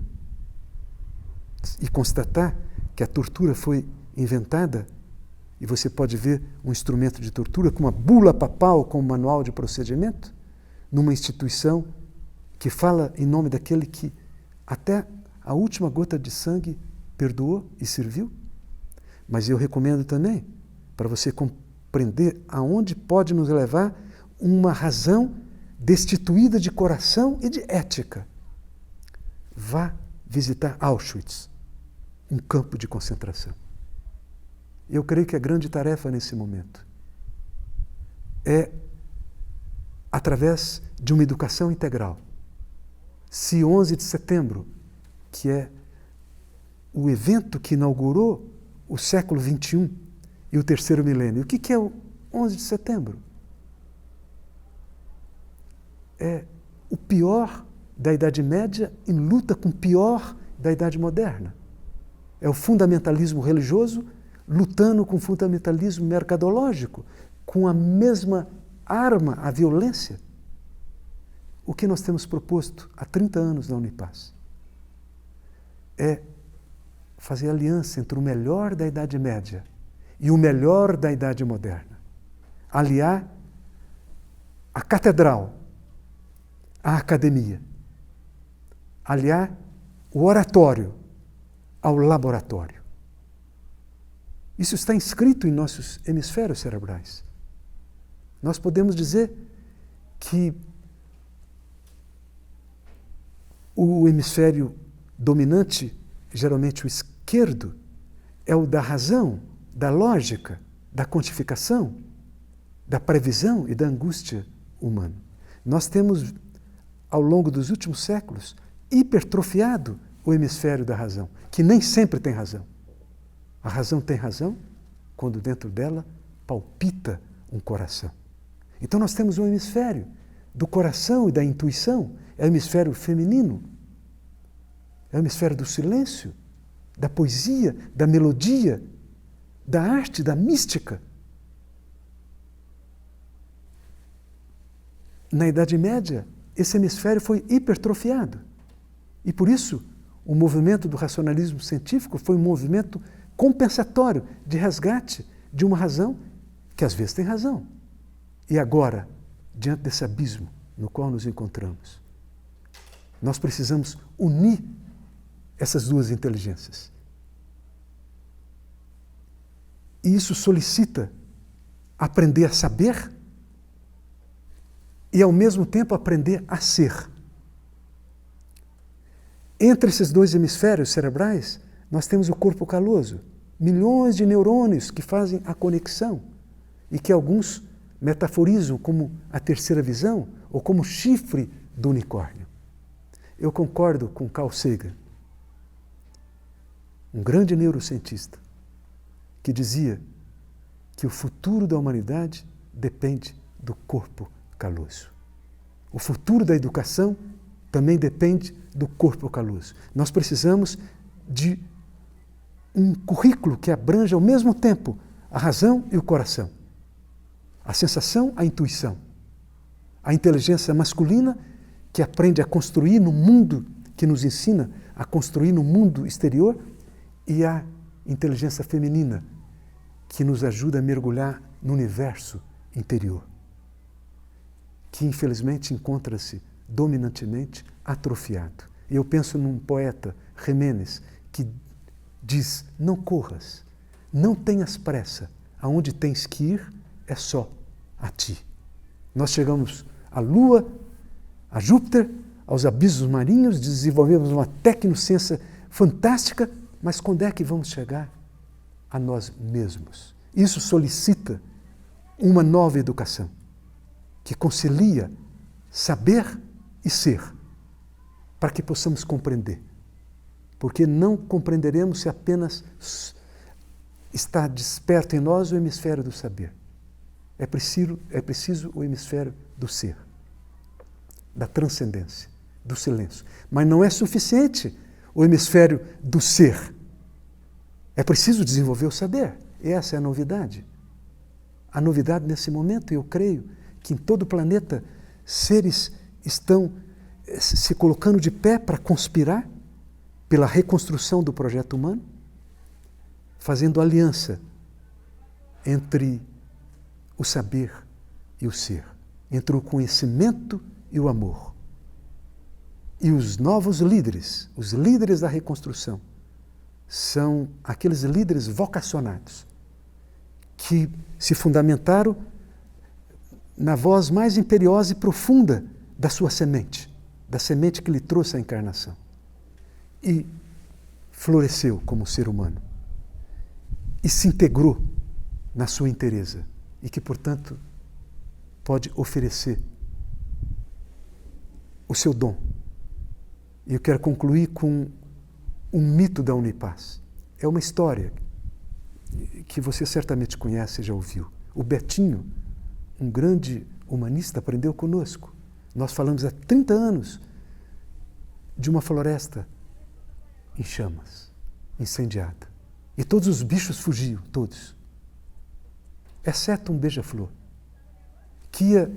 e constatar que a tortura foi inventada, e você pode ver um instrumento de tortura com uma bula papal, com um manual de procedimento, numa instituição que fala em nome daquele que até a última gota de sangue perdoou e serviu. Mas eu recomendo também, para você compreender aonde pode nos levar uma razão destituída de coração e de ética. Vá visitar Auschwitz, um campo de concentração. Eu creio que a grande tarefa nesse momento é, através de uma educação integral, se 11 de setembro, que é o evento que inaugurou o século XXI e o terceiro milênio. O que é o 11 de setembro? É o pior da Idade Média em luta com o pior da Idade Moderna. É o fundamentalismo religioso lutando com o fundamentalismo mercadológico, com a mesma arma, a violência. O que nós temos proposto há 30 anos na Unipaz é fazer aliança entre o melhor da Idade Média e o melhor da Idade Moderna. Aliar a catedral à academia. Aliar o oratório ao laboratório. Isso está inscrito em nossos hemisférios cerebrais. Nós podemos dizer que O hemisfério dominante, geralmente o esquerdo, é o da razão, da lógica, da quantificação, da previsão e da angústia humana. Nós temos, ao longo dos últimos séculos, hipertrofiado o hemisfério da razão, que nem sempre tem razão. A razão tem razão quando dentro dela palpita um coração. Então nós temos um hemisfério do coração e da intuição, é o hemisfério feminino, é o hemisfério do silêncio, da poesia, da melodia, da arte, da mística. Na Idade Média, esse hemisfério foi hipertrofiado. E por isso, o movimento do racionalismo científico foi um movimento compensatório de resgate de uma razão que às vezes tem razão. E agora, diante desse abismo no qual nos encontramos, nós precisamos unir essas duas inteligências. E isso solicita aprender a saber e, ao mesmo tempo, aprender a ser. Entre esses dois hemisférios cerebrais, nós temos o corpo caloso, milhões de neurônios que fazem a conexão e que alguns metaforizam como a terceira visão ou como chifre do unicórnio. Eu concordo com Carl Sagan, um grande neurocientista, que dizia que o futuro da humanidade depende do corpo caloso. O futuro da educação também depende do corpo caloso. Nós precisamos de um currículo que abranja ao mesmo tempo a razão e o coração, a sensação, a intuição, a inteligência masculina que aprende a construir no mundo, que nos ensina a construir no mundo exterior, e a inteligência feminina que nos ajuda a mergulhar no universo interior, que infelizmente encontra-se dominantemente atrofiado. E eu penso num poeta, Jiménez, que diz: não corras, não tenhas pressa, aonde tens que ir é só a ti. Nós chegamos à Lua, a Júpiter, aos abismos marinhos, desenvolvemos uma tecnociência fantástica, mas quando é que vamos chegar a nós mesmos? Isso solicita uma nova educação, que concilia saber e ser, para que possamos compreender. Porque não compreenderemos se apenas está desperto em nós o hemisfério do saber. É preciso o hemisfério do ser, da transcendência, do silêncio. Mas não é suficiente o hemisfério do ser. É preciso desenvolver o saber. E essa é a novidade. A novidade nesse momento, eu creio, que em todo o planeta seres estão se colocando de pé para conspirar pela reconstrução do projeto humano, fazendo aliança entre o saber e o ser, entre o conhecimento e o amor. E os novos líderes, os líderes da reconstrução, são aqueles líderes vocacionados que se fundamentaram na voz mais imperiosa e profunda da sua semente, da semente que lhe trouxe a encarnação. E floresceu como ser humano. E se integrou na sua inteireza. E que, portanto, pode oferecer o seu dom. E eu quero concluir com um mito da Unipaz. É uma história que você certamente conhece e já ouviu. O Betinho, um grande humanista, aprendeu conosco. Nós falamos há 30 anos de uma floresta em chamas, incendiada. E todos os bichos fugiam, todos. Exceto um beija-flor, que ia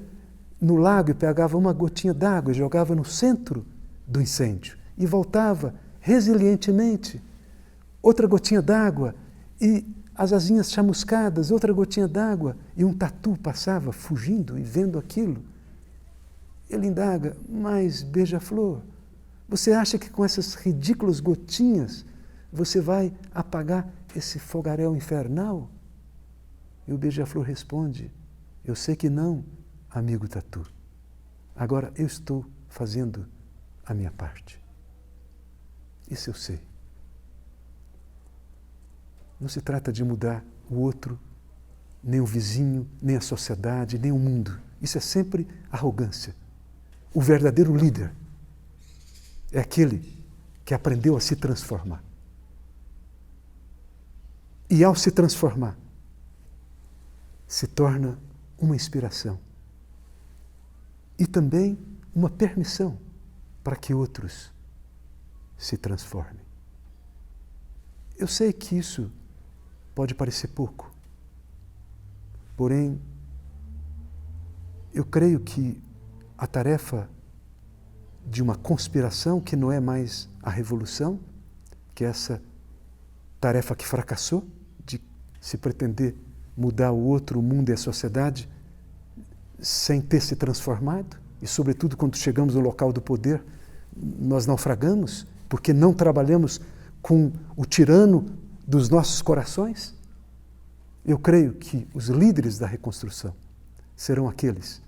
no lago e pegava uma gotinha d'água e jogava no centro do incêndio. E voltava resilientemente, outra gotinha d'água e as asinhas chamuscadas, outra gotinha d'água, e um tatu passava fugindo e vendo aquilo. Ele indaga: mas beija-flor, você acha que com essas ridículas gotinhas você vai apagar esse fogaréu infernal? E o beija-flor responde: eu sei que não, amigo tatu. Agora eu estou fazendo a minha parte. Isso eu sei. Não se trata de mudar o outro, nem o vizinho, nem a sociedade, nem o mundo. Isso é sempre arrogância. O verdadeiro líder é aquele que aprendeu a se transformar. E ao se transformar, se torna uma inspiração. E também uma permissão para que outros se transformem. Eu sei que isso pode parecer pouco, porém, eu creio que a tarefa de uma conspiração, que não é mais a revolução, que é essa tarefa que fracassou, de se pretender mudar o outro, o mundo e a sociedade, sem ter se transformado, e sobretudo quando chegamos no local do poder, nós naufragamos, porque não trabalhamos com o tirano dos nossos corações. Eu creio que os líderes da reconstrução serão aqueles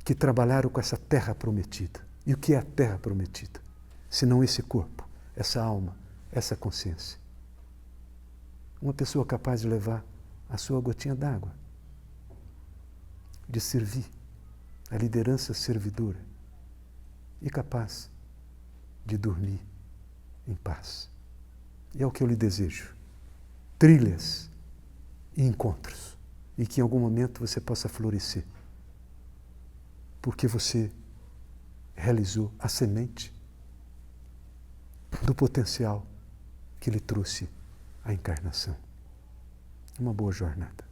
que trabalharam com essa terra prometida. E o que é a terra prometida? Senão esse corpo, essa alma, essa consciência. Uma pessoa capaz de levar a sua gotinha d'água, de servir, a liderança servidora, e capaz de dormir em paz. E é o que eu lhe desejo. Trilhas e encontros. E que em algum momento você possa florescer. Porque você realizou a semente do potencial que lhe trouxe a encarnação. Uma boa jornada.